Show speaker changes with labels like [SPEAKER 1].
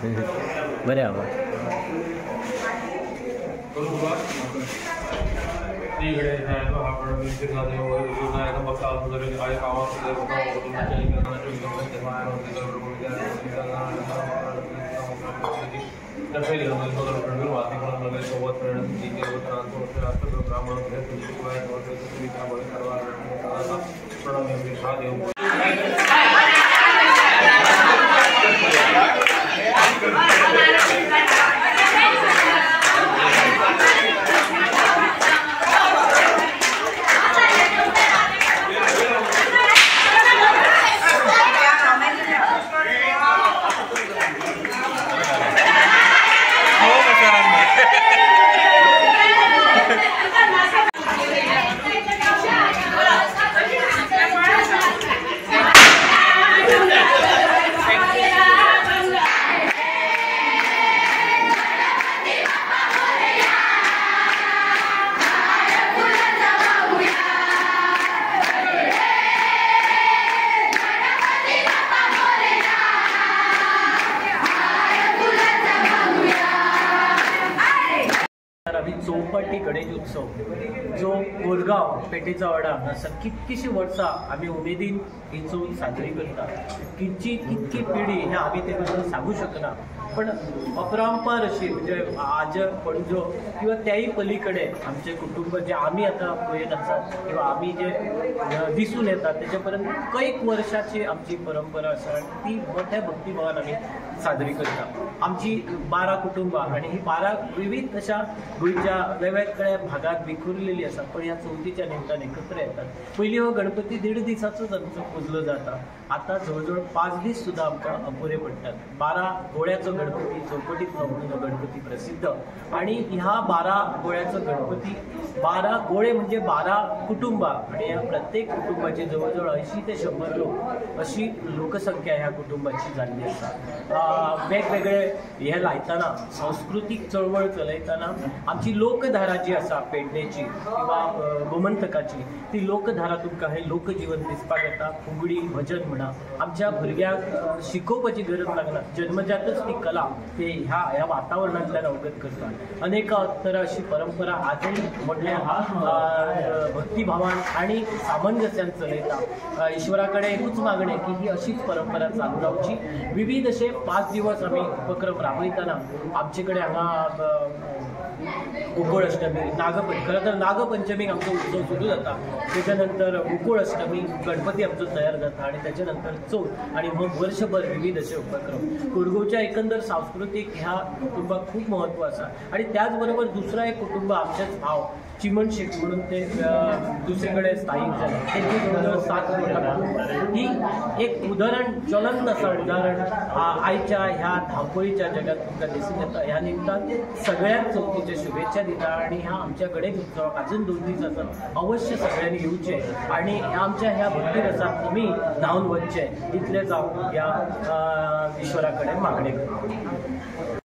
[SPEAKER 1] बरें आवा चौपाटी गणेश उत्सव जो कोरगाव पेटेचा वाडा हांगासर कितकीशी वर्सां आमी उमेदीन ही चवथ साजरी करता. कितकी पिढी हे आमी ते बद्दल सांगू शकना, पण अपरंपार अशी म्हणजे आज पणजो किंवा त्याही पलीकडे आमचे कुटुंब जे आमी आता पळयत आसात किंवा आमी जे दिसून येतात त्याच्यापर्यंत कैक वर्षाची आमची परंपरा आसा ती मोठ्या भक्तिभावान आमी साजरी करता. आमची 12 कुटुंबां आणि ही 12 विविध अशा गोंयच्या वेगवेगळ्या भागात विखुरलेली आसा, पण ह्या चवथीच्या निमतान एकत्र येतात. पयलीं हो गणपती 1.5 दिसाचोच आमचो पुजलो जाता. आता जवळजवळ 5 दीस सुद्धा आमकां अपुरे पडटात. 12 गोळ्याचो गणपती चौकटीतलो म्हणून हो गणपती प्रसिद्ध आणि ह्या 12 गोळ्याचो गणपती 12 गोळे म्हणजे 12 कुटुंबां आणि ह्या प्रत्येक कुटुंबाची जवळजवळ 80 ते 100 लोक अशी लोकसंख्या ह्या कुटुंबाची जाल्ली आसा. वेगवेगळे हे लायतना सांस्कृतिक चळवळ चलयतना आमची लोकधारा जी आसा पेडणेची किंवा गोमंतकाची ती लोकधारा तुमकां हे लोकजीवन दिसपाक येता. फुगडी भजन म्हणा आमच्या भुरग्यांक शिकोवपाची गरज लागना, जन्मजातच ती कला ते ह्या वातावरणांतल्यान अवगत करतात. अनेक तरा अशी परंपरा आजही मोठ्या भक्तिभावान आणि सामंजस्यान चलयता. ईश्वरा कडेन एकूच मागणें की ही अशीच परंपरा चालू रावची. विविध असे 5 दिवस आमी उपक्रम राबयतना आमचे कडेन हांगा गोकुळ अष्टमी खरं तर नागपंचमीक आमचो उत्सव सुरू जाता. त्याच्यानंतर गोकुळ अष्टमी गणपती आमचो तयार जाता आणि त्याच्यानंतर चवथ आणि मग वर्षभर विविध असे उपक्रम. कोरगांवच्या एकंदर सांस्कृतिक ह्या कुटुंबाक खूप महत्व आसा आणि त्याचबरोबर दुसरा एक कुटुंब आमचेच भाव चिमण शेख म्हणून ते दुसरीकडे स्थायिक झाले. त्यांची जवळजवळ 7 कुटुंबां. ही एक उदाहरण ज्वलंत असा उदाहरण आयच्या ह्या धावपळीच्या जगात तुमकां दिसून येता. ह्या निमतान सगळ्यांक चवथीच्या शुभेच्छा दिता आणि ह्या आमच्या गणेश उत्सवाक अजून 2 दीस आसात. अवश्य सगळ्यांनी येवचे आणि आमच्या ह्या भक्तिरसाक तुमी न्हावन वचचे इतलेच हांव ह्या ईश्वरा कडेन मागणी करता.